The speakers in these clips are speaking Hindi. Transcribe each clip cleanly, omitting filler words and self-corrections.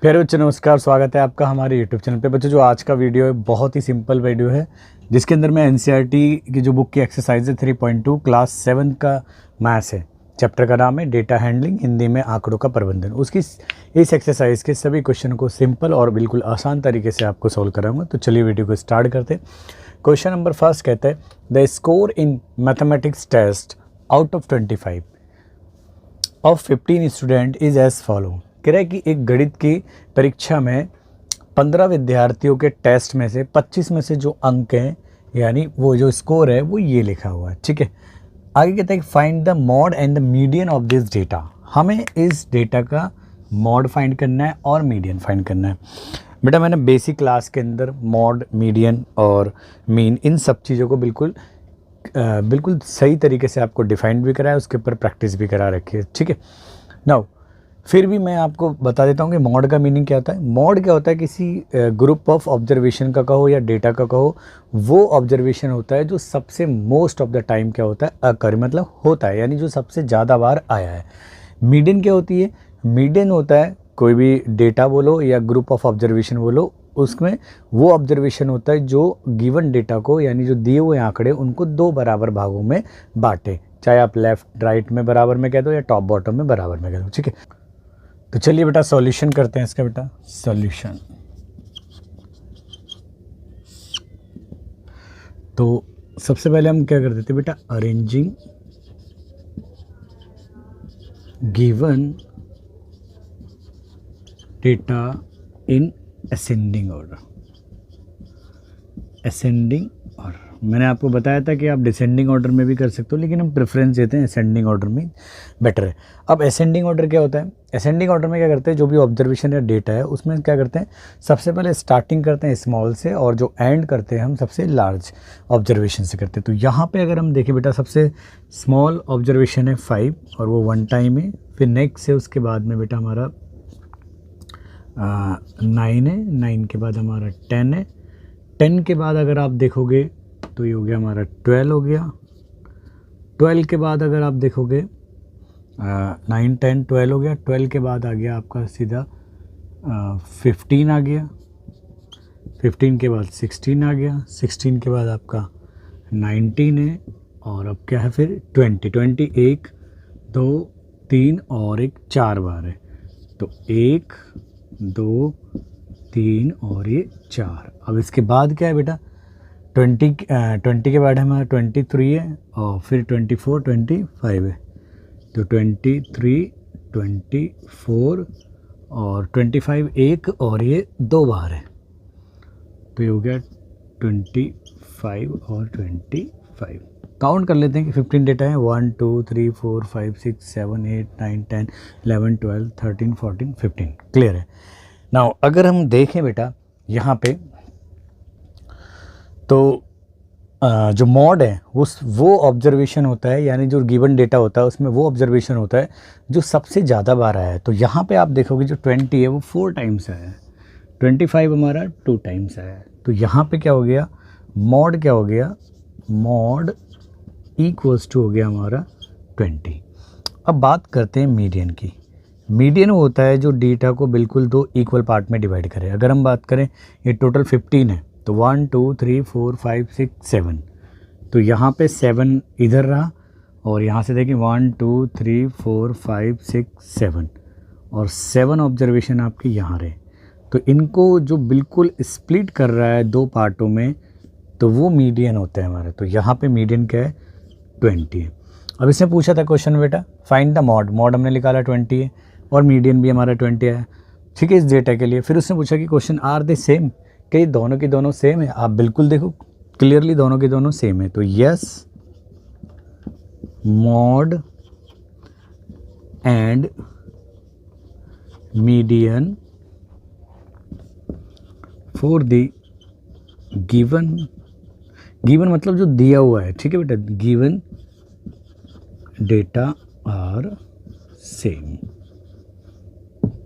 प्यारे बच्चों नमस्कार, स्वागत है आपका हमारे यूट्यूब चैनल पे। बच्चों जो आज का वीडियो है बहुत ही सिंपल वीडियो है, जिसके अंदर मैं एनसीईआरटी की जो बुक की एक्सरसाइज है 3.2 क्लास 7 का मैथ्स है, चैप्टर का नाम है डेटा हैंडलिंग, हिंदी में आंकड़ों का प्रबंधन। उसकी इस एक्सरसाइज के सभी क्वेश्चन को सिंपल और बिल्कुल आसान तरीके से आपको सॉल्व कराऊंगा। तो चलिए वीडियो को स्टार्ट करते हैं। क्वेश्चन नंबर फर्स्ट कहता है the score in mathematics test out of 25 of 15 student is as follow. कह रहा है कि एक गणित की परीक्षा में 15 विद्यार्थियों के टेस्ट में से 25 में से जो अंक हैं, यानी वो जो स्कोर है वो ये लिखा हुआ है। ठीक है, आगे कहता है कि find the mod and the median of this data. हमें इस डेटा का मॉड फाइंड करना है और मीडियन फाइंड करना है। बेटा मैंने बेसिक क्लास के अंदर मॉड, मीडियन और मीन इन सब चीज़ों को बिल्कुल सही तरीके से आपको डिफाइंड भी कराया, उसके ऊपर प्रैक्टिस भी करा रखी है। ठीक है, नाउ फिर भी मैं आपको बता देता हूँ कि मॉड का मीनिंग क्या होता है। मॉड क्या होता है, किसी ग्रुप ऑफ ऑब्जर्वेशन का कहो या डेटा का कहो, वो ऑब्जर्वेशन होता है जो सबसे मोस्ट ऑफ द टाइम क्या होता है, अकर मतलब होता है, यानी जो सबसे ज़्यादा बार आया है। मीडियन क्या होती है, मीडियन होता है कोई भी डेटा बोलो या ग्रुप ऑफ ऑब्जर्वेशन बोलो, उसमें वो ऑब्जर्वेशन होता है जो गिवन डेटा को, यानी जो दिए हुए आंकड़े उनको दो बराबर भागों में बांटे, चाहे आप लेफ्ट राइट में बराबर में कह दो या टॉप बॉटम में बराबर में कह दो। ठीक है, तो चलिए बेटा सॉल्यूशन करते हैं इसका। बेटा सॉल्यूशन, तो सबसे पहले हम क्या करते थे बेटा, arranging given data in ascending order. Ascending order मैंने आपको बताया था कि आप डिसेंडिंग ऑर्डर में भी कर सकते हो, लेकिन हम प्रेफरेंस देते हैं असेंडिंग ऑर्डर में बेटर है। अब असेंडिंग ऑर्डर क्या होता है, असेंडिंग ऑर्डर में क्या करते हैं, जो भी ऑब्जर्वेशन या डेटा है उसमें क्या करते हैं, सबसे पहले स्टार्टिंग करते हैं स्मॉल से और जो एंड करते हैं हम सबसे लार्ज ऑब्जर्वेशन से करते हैं। तो यहाँ पे अगर हम देखें बेटा, सबसे स्मॉल ऑब्जर्वेशन है 5 और वो 1 टाइम है। फिर नेक्स्ट है उसके बाद में बेटा हमारा 9 है, 9 के बाद हमारा 10 है, 10 के बाद अगर आप देखोगे तो ये हो गया हमारा 12 हो गया। 12 के बाद अगर आप देखोगे 9 10 12 हो गया। 12 के बाद आ गया आपका सीधा 15 आ गया। 15 के बाद 16 आ गया। 16 के बाद आपका 19 है और अब क्या है फिर 20 1 2 3 और एक 4 बार है, तो 1 2 3 और ये 4। अब इसके बाद क्या है बेटा, 20 के बाद हमारा 23 है और फिर 24 25 है, तो 23 24 और 25 एक और ये 2 बार है, तो ये हो गया 25 और 25। काउंट कर लेते हैं कि 15 डेटा है, 1 2 3 4 5 6 7 8 9 10 11 12 13 14 15। क्लियर है। नाउ अगर हम देखें बेटा यहाँ पे, तो जो मॉड है वो ऑब्जर्वेशन होता है, यानी जो गिवन डेटा होता है उसमें वो ऑब्जर्वेशन होता है जो सबसे ज़्यादा बार आया है। तो यहाँ पे आप देखोगे जो 20 है वो 4 टाइम्स आया है, 25 हमारा 2 टाइम्स आया है। तो यहाँ पे क्या हो गया, मॉड क्या हो गया, मॉड इक्वल्स टू हो गया हमारा 20। अब बात करते हैं मीडियन की। मीडियन होता है जो डेटा को बिल्कुल दो इक्वल पार्ट में डिवाइड करे। अगर हम बात करें ये टोटल 15 है, तो 1 2 3 4 5 6 7, तो यहाँ पे 7 इधर रहा और यहाँ से देखिए 1 2 3 4 5 6 7 और 7 ऑब्जर्वेशन आपके यहाँ रहे। तो इनको जो बिल्कुल स्प्लिट कर रहा है दो पार्टों में, तो वो मीडियन होता है हमारा। तो यहाँ पे मीडियन क्या है, 20 है। अब इसने पूछा था क्वेश्चन बेटा फाइंड द मॉड, मॉड हमने निकाला 20 है और मीडियन भी हमारा 20 है। ठीक है, इस डेटा के लिए। फिर उसने पूछा कि क्वेश्चन आर दे सेम, कि दोनों की दोनों सेम है। आप बिल्कुल देखो क्लियरली दोनों की दोनों सेम है, तो yes mod and median for the given मतलब जो दिया हुआ है। ठीक है बेटा, गिवन डेटा आर सेम।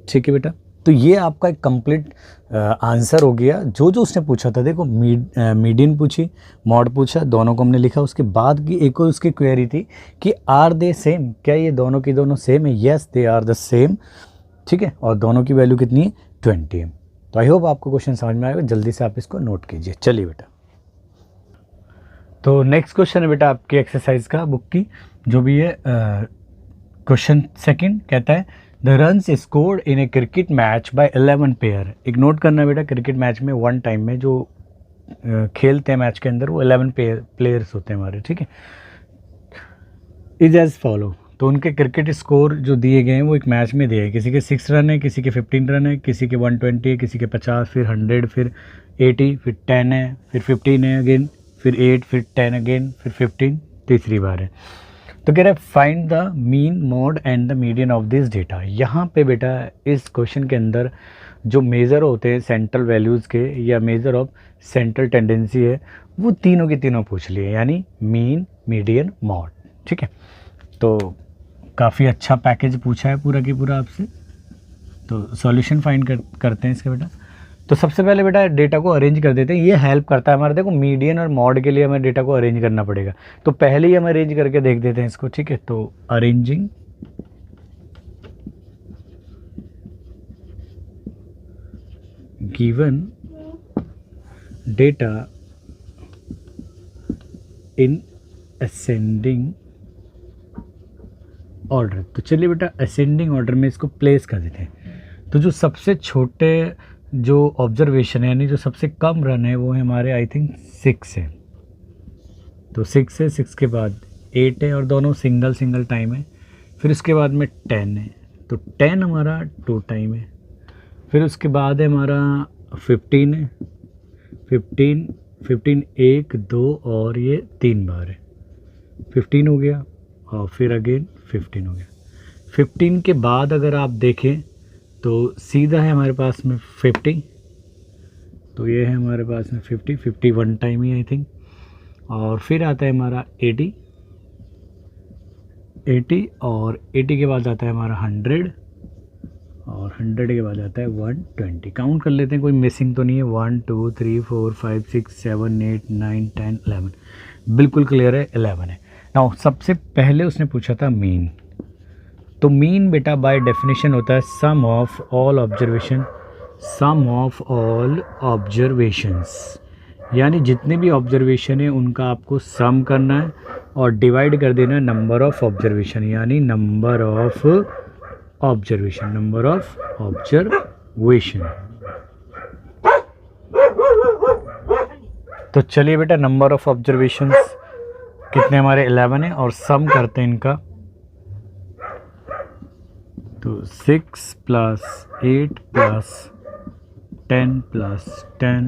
ठीक है बेटा, तो ये आपका एक कंप्लीट आंसर हो गया जो उसने पूछा था। देखो मीडियन पूछी, मॉड पूछा, दोनों को हमने लिखा। उसके बाद की एक और उसकी क्वेरी थी कि आर दे सेम, क्या ये दोनों की दोनों सेम है। Yes they are the same. ठीक है, और दोनों की वैल्यू कितनी है 20 है। तो आई होप आपको क्वेश्चन समझ में आएगा, जल्दी से आप इसको नोट कीजिए। चलिए बेटा, तो नेक्स्ट क्वेश्चन है बेटा आपकी एक्सरसाइज का बुक की, जो भी है क्वेश्चन सेकंड कहता है the runs scored in A cricket match by 11 pair. एक नोट करना है बेटा, क्रिकेट मैच में वन टाइम में जो खेलते हैं मैच के अंदर वो 11 प्लेयर्स होते हैं हमारे, ठीक है। इज एज फॉलो, तो उनके क्रिकेट स्कोर जो दिए गए हैं वो एक मैच में दिए हैं। किसी के 6 रन है, किसी के 15 रन है, किसी के 120 है, किसी के 50, फिर 100, फिर 80, फिर 10 है, फिर 15 है अगेन, फिर 8, फिर 10 अगेन, फिर 15 तीसरी बार है। तो कह रहा है find the mean, mode and the median of this data. यहाँ पे बेटा इस क्वेश्चन के अंदर जो मेज़र होते हैं सेंट्रल वैल्यूज़ के या मेज़र ऑफ सेंट्रल टेंडेंसी है, वो तीनों के तीनों पूछ लिए, यानी मीन, मीडियन, मॉड, ठीक है। तो काफ़ी अच्छा पैकेज पूछा है पूरा की पूरा आपसे। तो सॉल्यूशन फाइंड करते हैं इसका बेटा। तो सबसे पहले बेटा डेटा को अरेंज कर देते हैं, ये हेल्प करता है हमारे, देखो मीडियन और मॉड के लिए हमें डेटा को अरेंज करना पड़ेगा, तो पहले ही हम अरेंज करके देख देते हैं इसको, ठीक है। तो arranging given data in ascending order. तो चलिए बेटा असेंडिंग ऑर्डर में इसको प्लेस कर देते हैं। तो जो सबसे छोटे जो ऑब्जर्वेशन है, यानी जो सबसे कम रन है, वो है हमारे आई थिंक 6 है। तो 6 है, 6 के बाद 8 है, और दोनों सिंगल सिंगल टाइम है। फिर उसके बाद में 10 है, तो 10 हमारा 2 टाइम है। फिर उसके बाद है हमारा 15 है, 15 1 2 और ये 3 बार है, 15 हो गया, और फिर अगेन 15 हो गया। 15 के बाद अगर आप देखें तो सीधा है हमारे पास में 50, तो ये है हमारे पास में 51 टाइम ही आई थिंक। और फिर आता है हमारा 80, और 80 के बाद आता है हमारा 100, और 100 के बाद आता है 120। काउंट कर लेते हैं, कोई मिसिंग तो नहीं है। 1 2 3 4 5 6 7 8 9 10 11, बिल्कुल क्लियर है, 11 है। नाउ सबसे पहले उसने पूछा था मीन। तो मीन बेटा बाय डेफिनेशन होता है sum of all observation, sum of all observations, यानी जितने भी ऑब्जर्वेशन है उनका आपको सम करना है और डिवाइड कर देना नंबर ऑफ ऑब्जर्वेशन, यानी number of observation, number of observation. तो चलिए बेटा नंबर ऑफ ऑब्जर्वेशंस कितने हमारे 11 है, और सम करते हैं इनका। तो 6 + 8 + 10 + 10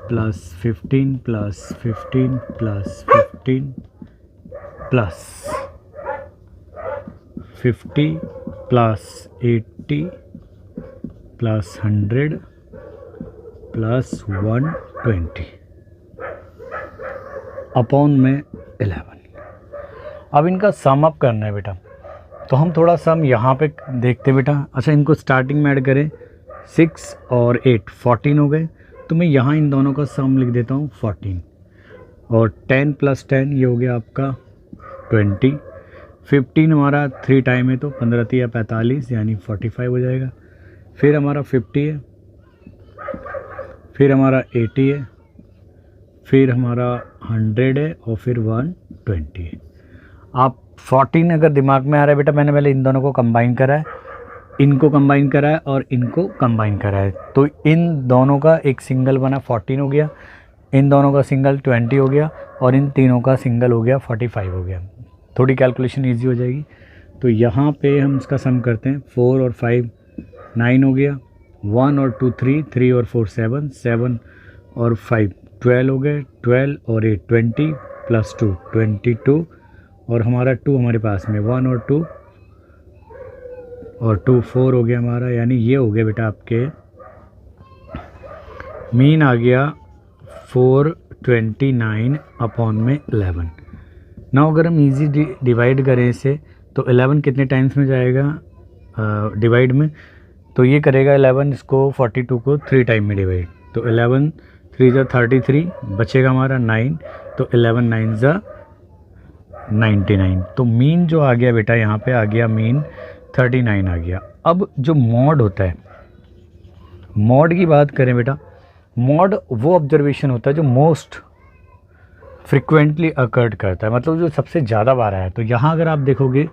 + 15 + 15 + 15 + 50 + 80 + 100 + 120 अपॉन में 11। अब इनका सम अप करना है बेटा, तो हम थोड़ा सम यहाँ पे देखते बेटा। अच्छा, इनको स्टार्टिंग में ऐड करें, 6 और 8 14 हो गए, तो मैं यहाँ इन दोनों का सम लिख देता हूँ 14, और 10 + 10 ये हो गया आपका 20। 15 हमारा 3 टाइम है, तो 15 × 45 यानी 45 हो जाएगा। फिर हमारा 50 है, फिर हमारा 80 है, फिर हमारा 100 है, और फिर 120 है। आप 14 अगर दिमाग में आ रहा है बेटा, मैंने पहले इन दोनों को कंबाइन करा है, इनको कंबाइन करा है और इनको कंबाइन करा है, तो इन दोनों का एक सिंगल बना 14 हो गया, इन दोनों का सिंगल 20 हो गया, और इन तीनों का सिंगल हो गया 45 हो गया। थोड़ी कैलकुलेशन इजी हो जाएगी। तो यहाँ पे हम इसका सम करते हैं, 4 और 5 9 हो गया, 1 और 2 3, 3 और 4 7, 7 और 5 12 हो गए, 12 और 8 20 + 2 22, और हमारा 2 हमारे पास में 1 और 2 और 2 4 हो गया हमारा, यानी ये हो गया बेटा आपके मीन आ गया 429 अपॉन में 11। नाउ अगर हम इजी डिवाइड करें इसे, तो 11 कितने टाइम्स में जाएगा डिवाइड में, तो ये करेगा 11 इसको 42 को 3 टाइम में डिवाइड, तो 11 3 × 33 बचेगा हमारा 9, तो 11 9 × 99। तो मीन जो आ गया बेटा यहाँ पे आ गया मीन 39 आ गया। अब जो मॉड होता है, मॉड की बात करें बेटा, मॉड वो ऑब्जर्वेशन होता है जो मोस्ट फ्रिक्वेंटली अकर्ड करता है, मतलब जो सबसे ज़्यादा बार आया है। तो यहाँ अगर आप देखोगे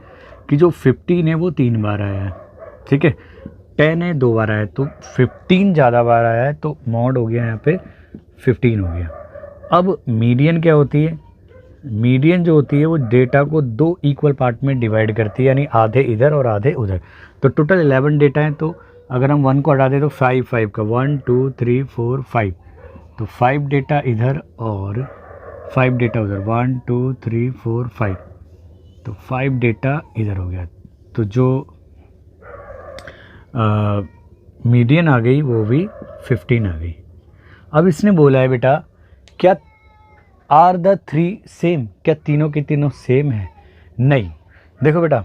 कि जो 15 है वो 3 बार आया है, ठीक है, 10 है 2 बार आया है, तो 15 ज़्यादा बार आया है, तो मॉड हो गया यहाँ पे 15 हो गया। अब मीडियन क्या होती है? मीडियन जो होती है वो डेटा को 2 इक्वल पार्ट में डिवाइड करती है, यानी आधे इधर और आधे उधर। तो टोटल 11 डेटा है, तो अगर हम 1 को हटा दें तो 5 का 1 2 3 4 5, तो 5 डेटा इधर और 5 डेटा उधर, 1 2 3 4 5, तो 5 डेटा इधर हो गया। तो जो मीडियन आ गई वो भी 15 आ गई। अब इसने बोला है बेटा क्या आर द 3 सेम, क्या तीनों के तीनों सेम है? नहीं। देखो बेटा,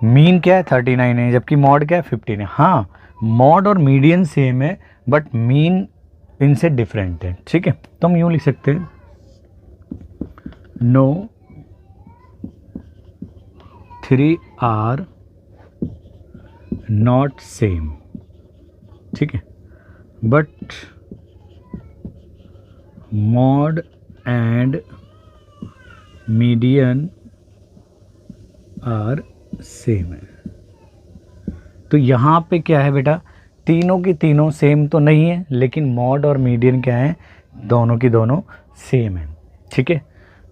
मीन क्या है 39 है, जबकि मॉड क्या है 15 है। हाँ, मॉड और मीडियन सेम है, बट मीन इनसे डिफरेंट है, ठीक है। तो हम यूँ लिख सकते हैं, नो 3 आर नॉट सेम, ठीक है, but mode and median are same है। तो यहाँ पे क्या है बेटा, तीनों की तीनों सेम तो नहीं है, लेकिन मॉड और मीडियन क्या है, दोनों की दोनों सेम है, ठीक है।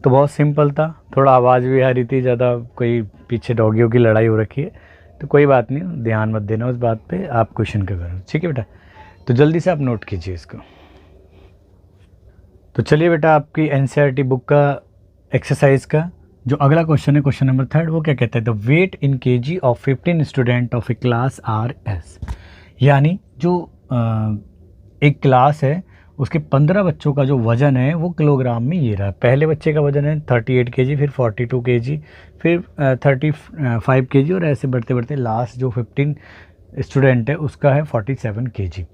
तो बहुत सिंपल था, थोड़ा आवाज़ भी आ रही थी ज़्यादा, कोई पीछे डॉगियों की लड़ाई हो रखी है, तो कोई बात नहीं, ध्यान मत देना उस बात पे, आप क्वेश्चन का करो, ठीक है बेटा। तो जल्दी से आप नोट कीजिए इसको। तो चलिए बेटा, आपकी एनसीईआरटी बुक का एक्सरसाइज का जो अगला क्वेश्चन है, क्वेश्चन नंबर 3, वो क्या कहता है, the weight in kg of 15 student of a class are as. यानी जो एक क्लास है उसके 15 बच्चों का जो वज़न है वो किलोग्राम में ये रहा। पहले बच्चे का वज़न है 38 केजी, फिर 42 केजी, फिर 35 केजी, और ऐसे बढ़ते बढ़ते लास्ट जो 15 स्टूडेंट है उसका है 47 केजी।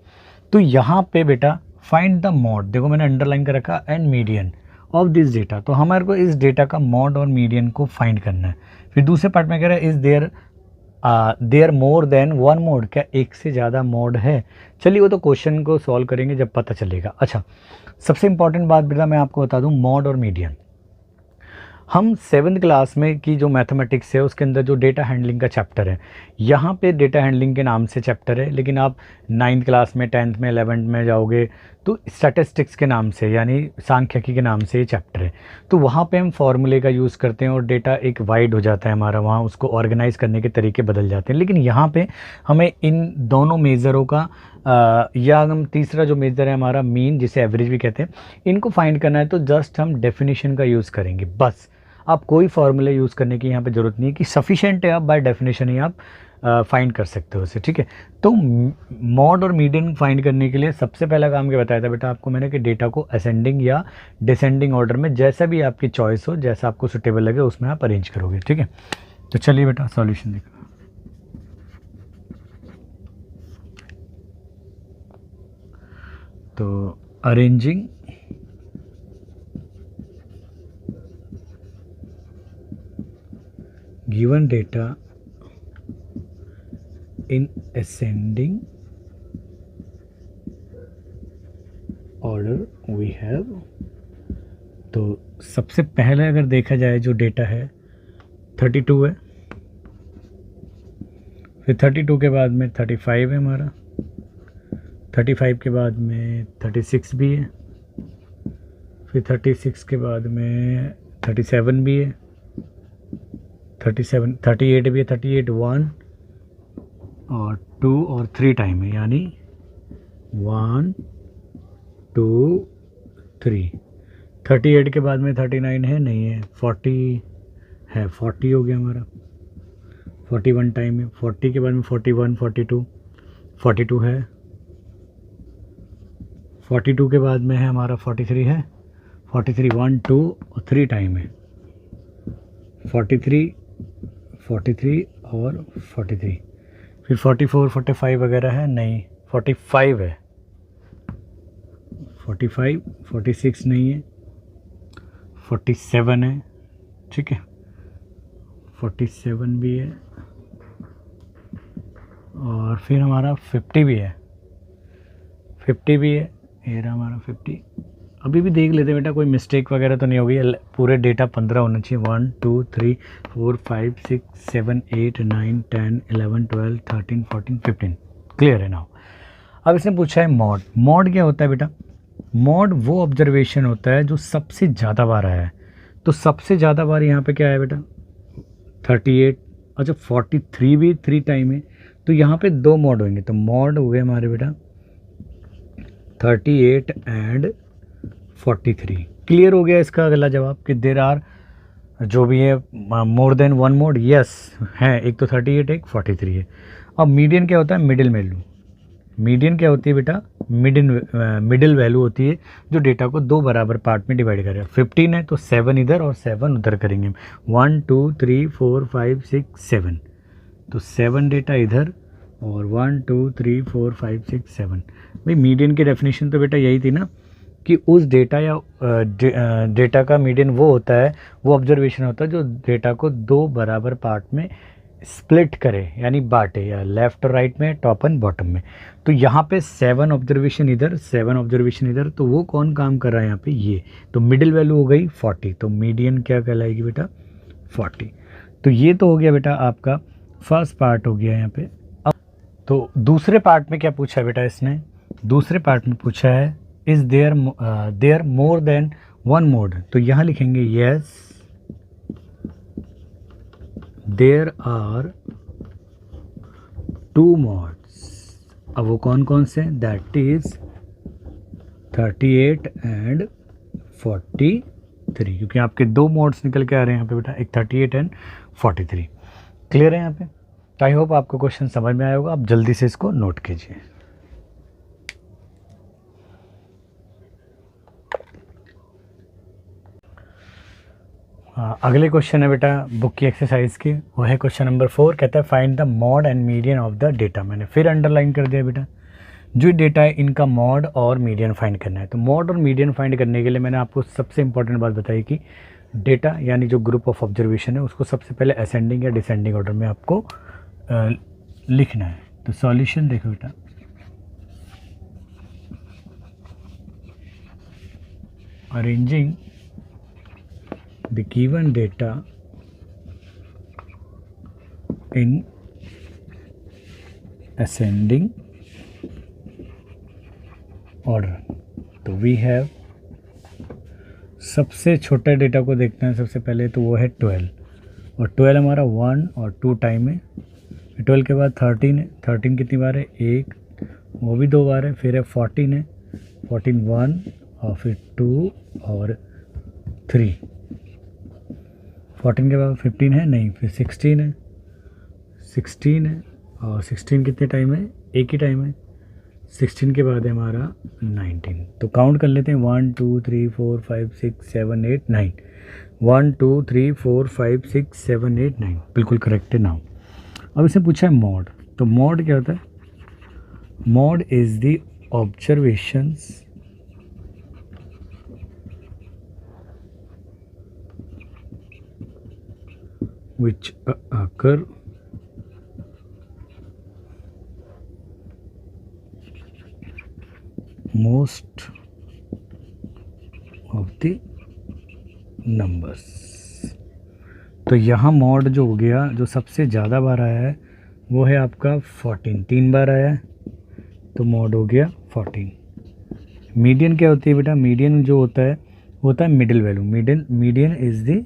तो यहाँ पे बेटा फाइंड द मॉड, देखो मैंने अंडरलाइन कर रखा, and median of this data. तो हमारे को इस डेटा का मॉड और मीडियन को फाइंड करना है। फिर दूसरे पार्ट में कह रहा है is there more than one mode, क्या एक से ज़्यादा मोड है? चलिए वो तो क्वेश्चन को सॉल्व करेंगे जब पता चलेगा। अच्छा, सबसे इंपॉर्टेंट बात बेटा मैं आपको बता दूं, मॉड और मीडियन हम 7th क्लास में की जो मैथमेटिक्स है उसके अंदर जो डेटा हैंडलिंग का चैप्टर है, यहाँ पे डेटा हैंडलिंग के नाम से चैप्टर है, लेकिन आप 9th क्लास में, 10th में, 11th में जाओगे तो स्टैटिस्टिक्स के नाम से, यानी सांख्यिकी के नाम से ये चैप्टर है। तो वहाँ पे हम फॉर्मूले का यूज़ करते हैं और डेटा एक वाइड हो जाता है हमारा, वहाँ उसको ऑर्गेनाइज करने के तरीके बदल जाते हैं। लेकिन यहाँ पे हमें इन दोनों मेज़रों का या हम तीसरा जो मेज़र है हमारा मीन, जिसे एवरेज भी कहते हैं, इनको फाइंड करना है, तो जस्ट हम डेफिनेशन का यूज़ करेंगे बस। आप कोई फॉर्मूले यूज़ करने की यहाँ पे ज़रूरत नहीं है कि सफिशेंट है, आप बाय डेफिनेशन ही आप फाइंड कर सकते हो उसे, ठीक है। तो मॉड और मीडियन फाइंड करने के लिए सबसे पहला काम क्या बताया था बेटा आपको मैंने, कि डेटा को असेंडिंग या डिसेंडिंग ऑर्डर में, जैसा भी आपकी चॉइस हो, जैसा आपको सुटेबल लगे उसमें आप अरेंज करोगे, ठीक है। तो चलिए बेटा सॉल्यूशन देखो। तो arranging given data in ascending order we have। तो सबसे पहले अगर देखा जाए जो डेटा है 32 है, फिर 32 के बाद में 35 है हमारा, 35 के बाद में 36 भी है, फिर 36 के बाद में 37 भी है, 38 भी है, 38 1 और 2 और 3 टाइम है, यानी 1 2 3। 38 के बाद में 39 है, नहीं है, 40 है, 40 हो गया हमारा, 41 टाइम है, 40 के बाद में 41 42 है, 42 के बाद में है हमारा 43 है, 43 1 2 और 3 टाइम है, 43 और 43, फिर 44 45 वगैरह है, नहीं 45 है, 45 46 नहीं है, 47 है, ठीक है, 47 भी है, और फिर हमारा 50 भी है, 50 भी है, ये रहा हमारा 50। अभी भी देख लेते हैं बेटा कोई मिस्टेक वगैरह तो नहीं होगी। पूरे डेटा 15 होना चाहिए। 1 2 3 4 5 6 7 8 9 10 11 12 13 14 15। क्लियर है ना। अब इसने पूछा है मॉड। मॉड क्या होता है बेटा? मॉड वो ऑब्जर्वेशन होता है जो सबसे ज़्यादा बार आया है। तो सबसे ज़्यादा बार यहाँ पे क्या है बेटा? 38। अच्छा 43 भी 3 टाइम है, तो यहाँ पे 2 मॉड होंगे। तो मॉड हो गए हमारे बेटा 38 एंड 43। क्लियर हो गया इसका अगला जवाब कि देर आर जो भी है मोर देन 1 मोड। यस है, एक तो 38 एक 43 है। अब मीडियन क्या होता है? Middle value. मीडियन क्या होती है बेटा? मिडिल वैल्यू होती है जो डेटा को 2 बराबर पार्ट में डिवाइड करेगा। 15 है तो 7 इधर और 7 उधर करेंगे। 1 2 3 4 5 6 7, तो 7 डेटा इधर और 1 2 3 4 5 6 7। भाई मीडियन की डेफिनेशन तो बेटा यही थी ना कि उस डेटा या डेटा का मीडियन वो होता है, वो ऑब्जर्वेशन होता है जो डेटा को 2 बराबर पार्ट में स्प्लिट करे, यानी बांटे, या लेफ्ट और राइट में, टॉप एंड बॉटम में। तो यहाँ पे 7 ऑब्जर्वेशन इधर, 7 ऑब्जर्वेशन इधर, तो वो कौन काम कर रहा है यहाँ पे? ये। तो मिडिल वैल्यू हो गई 40, तो मीडियन क्या कहलाएगी बेटा? 40। तो ये तो हो गया बेटा आपका फर्स्ट पार्ट हो गया यहाँ पे। अब तो दूसरे पार्ट में क्या पूछा है बेटा इसने? दूसरे पार्ट में पूछा है is there more than 1 mode. तो यहाँ लिखेंगे यस देयर आर 2 mods। अब वो कौन कौन से? दैट इज 38 एंड 43, क्योंकि आपके 2 मोड्स निकल के आ रहे हैं यहाँ पे बेटा, एक 38 एंड 43। क्लियर है यहाँ पे? तो आई होप आपको क्वेश्चन समझ में आया होगा। आप जल्दी से इसको नोट कीजिए। अगले क्वेश्चन है बेटा बुक की एक्सरसाइज की, वो है क्वेश्चन नंबर 4। कहता है find the mod and median of the data. मैंने फिर अंडरलाइन कर दिया बेटा, जो डेटा है इनका मॉड और मीडियन फाइंड करना है। तो मॉड और मीडियन फाइंड करने के लिए मैंने आपको सबसे इंपॉर्टेंट बात बताई कि डेटा यानी जो ग्रुप ऑफ ऑब्जर्वेशन है उसको सबसे पहले असेंडिंग या डिसेंडिंग ऑर्डर में आपको लिखना है। तो सॉल्यूशन देखो बेटा, arranging the given data in ascending order। तो we have सबसे छोटा डेटा को देखते हैं सबसे पहले, तो वो है 12, और 12 हमारा 1 और 2 टाइम है। 12 के बाद 13 है, 13 कितनी बार है? 1, वो भी 2 बार है। फिर है 14 है, 14 1 और फिर 2 और 3। 14 के बाद 15 है नहीं, फिर 16 है, 16 है, और 16 कितने टाइम है? एक ही टाइम है। 16 के बाद है हमारा 19। तो काउंट कर लेते हैं 1 2 3 4 5 6 7 8 9। 1 2 3 4 5 6 7 8 9, बिल्कुल करेक्ट है नाउ। अब इसने पूछा है मॉड। तो मॉड क्या होता है? Mod is the observations which occur most of the numbers। तो यहाँ मॉड जो हो गया, जो सबसे ज़्यादा बार आया है वो है आपका 14, 3 बार आया है, तो मॉड हो गया 14। मीडियन क्या होती है बेटा? मीडियन जो होता है middle value. Median is the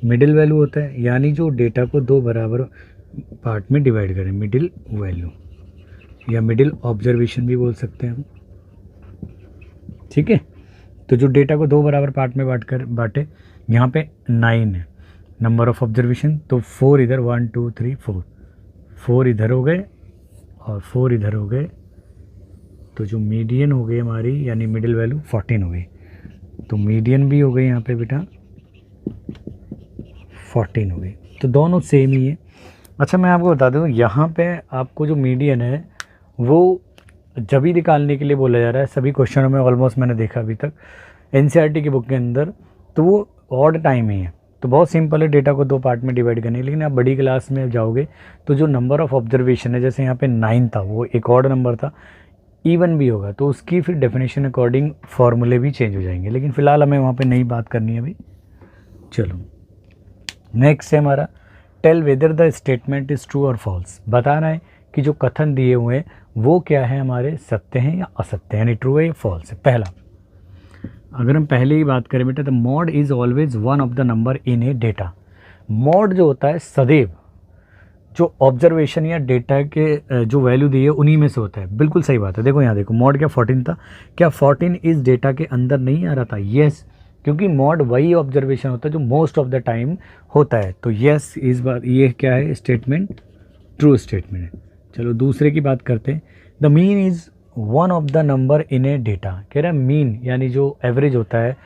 middle value होता है, यानी जो डेटा को 2 बराबर पार्ट में डिवाइड करें, मिडिल वैल्यू या मिडिल ऑब्जर्वेशन भी बोल सकते हैं हम। ठीक है, तो जो डेटा को 2 बराबर पार्ट में बांटे, यहाँ पे 9 है नंबर ऑफ ऑब्जर्वेशन, तो 4 इधर, 1 2 3 4 इधर हो गए और 4 इधर हो गए। तो जो मीडियन हो गई हमारी यानी मिडिल वैल्यू 14 हो गई, तो मीडियन भी हो गई यहाँ पे बेटा 14 हो गई। तो दोनों सेम ही है। अच्छा मैं आपको बता दूं, यहाँ पे आपको जो मीडियन है वो जब भी निकालने के लिए बोला जा रहा है सभी क्वेश्चनों में, ऑलमोस्ट मैंने देखा अभी तक एनसीईआरटी की बुक के अंदर, तो वो ऑड टाइम ही है। तो बहुत सिंपल है डेटा को 2 पार्ट में डिवाइड करने, लेकिन आप बड़ी क्लास में जाओगे तो जो नंबर ऑफ़ ऑब्जर्वेशन है, जैसे यहाँ पे 9 था, वो एक ऑड नंबर था, इवन भी होगा तो उसकी फिर डेफिनेशन अकॉर्डिंग फार्मूले भी चेंज हो जाएंगे, लेकिन फ़िलहाल हमें वहाँ पे नहीं बात करनी है अभी। चलो नेक्स्ट है हमारा tell whether the statement is true और फॉल्स। बताना है कि जो कथन दिए हुए हैं वो क्या है, हमारे सत्य हैं या असत्य, यानी ट्रू है या फॉल्स है। पहला, अगर हम पहले ही बात करें बेटा, the mod is always one of the number in A data. Mod जो होता है सदैव जो ऑब्जर्वेशन या डेटा के जो वैल्यू दी है उन्हीं में से होता है। बिल्कुल सही बात है। देखो यहाँ देखो, मॉड क्या 14 था, क्या 14 इस डेटा के अंदर नहीं आ रहा था? यस, क्योंकि मॉड वही ऑब्जर्वेशन होता है जो मोस्ट ऑफ द टाइम होता है। तो यस, इस बार ये क्या है, स्टेटमेंट ट्रू स्टेटमेंट है। चलो दूसरे की बात करते हैं। The mean is one of the number in A data. कह रहा है मीन यानी जो एवरेज होता है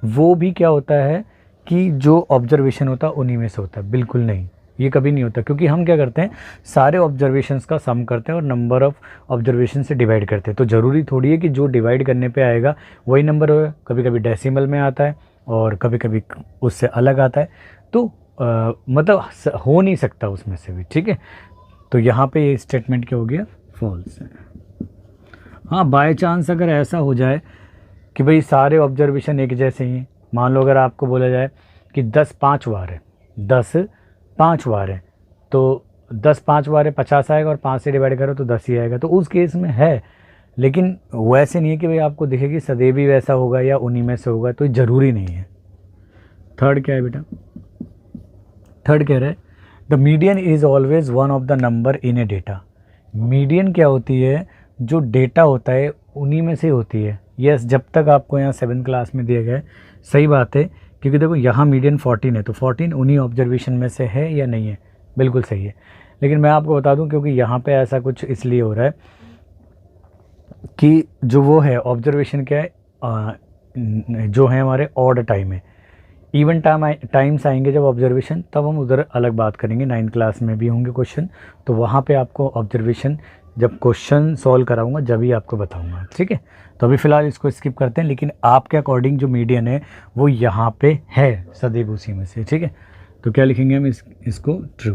वो भी क्या होता है कि जो ऑब्जर्वेशन होता है उन्हीं में से होता है। बिल्कुल नहीं, ये कभी नहीं होता, क्योंकि हम क्या करते हैं, सारे ऑब्जर्वेशंस का सम करते हैं और नंबर ऑफ़ ऑब्जर्वेशन से डिवाइड करते हैं। तो ज़रूरी थोड़ी है कि जो डिवाइड करने पे आएगा वही नंबर होगा। कभी कभी डेसिमल में आता है और कभी कभी उससे अलग आता है, तो मतलब हो नहीं सकता उसमें से भी। ठीक है, तो यहाँ पे ये स्टेटमेंट क्या हो गया, फॉल्स है। हाँ, बाय चांस अगर ऐसा हो जाए कि भाई सारे ऑब्जर्वेशन एक जैसे ही हैं, मान लो अगर आपको बोला जाए कि 10 5 बार है, 10 5 बार है, तो 10 5 बार है 50 आएगा और 5 से डिवाइड करो तो 10 ही आएगा, तो उस केस में है। लेकिन वैसे नहीं है कि भाई आपको दिखे कि सदैव ही वैसा होगा या उन्हीं में से होगा, तो ज़रूरी नहीं है। थर्ड क्या है बेटा, थर्ड कह रहा है the median is always one of the number in A data. Median क्या होती है, जो डेटा होता है उन्हीं में से होती है। यस, जब तक आपको यहाँ 7th क्लास में दिया गया है, सही बात है, क्योंकि देखो यहाँ मीडियन 14 है, तो 14 उन्हीं ऑब्जर्वेशन में से है या नहीं है, बिल्कुल सही है। लेकिन मैं आपको बता दूं, क्योंकि यहाँ पे ऐसा कुछ इसलिए हो रहा है कि जो वो है ऑब्जर्वेशन क्या है, जो है हमारे ऑड टाइम है। इवन टाइम्स आएंगे जब ऑब्जर्वेशन, तब हम उधर अलग बात करेंगे। 9th क्लास में भी होंगे क्वेश्चन, तो वहाँ पे आपको ऑब्जर्वेशन जब क्वेश्चन सॉल्व कराऊंगा जब ही आपको बताऊंगा। ठीक है, तो अभी फ़िलहाल इसको स्किप करते हैं, लेकिन आपके अकॉर्डिंग जो मीडियन है वो यहाँ पे है सदैव उसी में से। ठीक है, तो क्या लिखेंगे हम इसको ट्रू।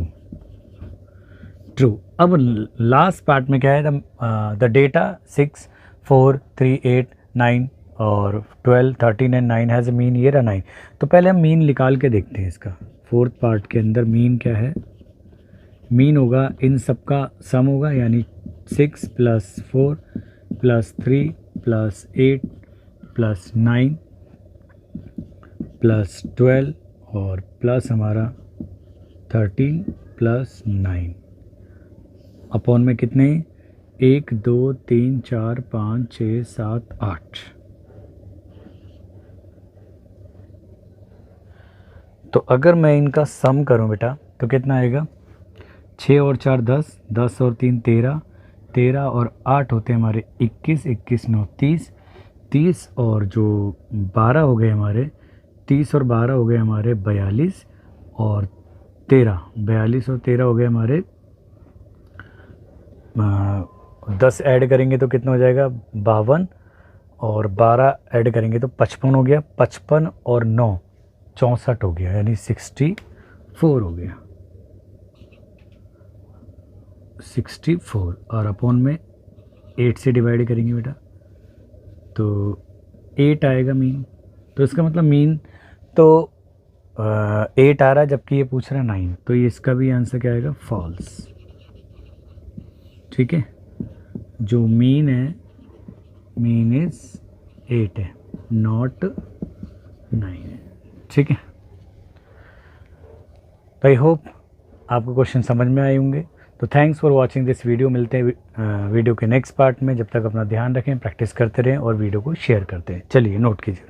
ट्रू। अब लास्ट पार्ट में क्या है, द डेटा 6 4 3 8 9 और 12 13 एंड 9 हैज़ अ मीन, ये रहा 9। तो पहले हम मीन निकाल के देखते हैं इसका। 4th पार्ट के अंदर मीन क्या है, मीन होगा इन सब का सम होगा, यानी 6 + 4 + 3 + 8 + 9 + 12 और प्लस हमारा 13 + 9 अपॉन में कितने, 1 2 3 4 5 6 7 8। तो अगर मैं इनका सम करूं बेटा तो कितना आएगा, 6 और 4 10, 10 और 3 13, 13 और 8 होते हैं हमारे 21, 21 9 30, 30 और जो 12 हो गए हमारे, 30 और 12 हो गए हमारे 42 और 13, 42 और 13 हो गए हमारे 10 ऐड करेंगे तो कितना हो जाएगा 52 और 12 ऐड करेंगे तो 55 हो गया, 55 और 9 64 हो गया, यानी 64 हो गया, 64 और अपॉन में 8 से डिवाइड करेंगे बेटा तो 8 आएगा मीन। तो इसका मतलब मीन तो 8 आ रहा है, जबकि ये पूछ रहा है 9, तो ये इसका भी आंसर क्या आएगा, फॉल्स। ठीक है, जो मीन है, मीन इज 8 है, नॉट 9 है। ठीक है, तो आई होप आपको क्वेश्चन समझ में आए होंगे। तो thanks for watching this video. मिलते हैं वीडियो के नेक्स्ट पार्ट में। जब तक अपना ध्यान रखें, प्रैक्टिस करते रहें और वीडियो को शेयर करते हैं। चलिए नोट कीजिए।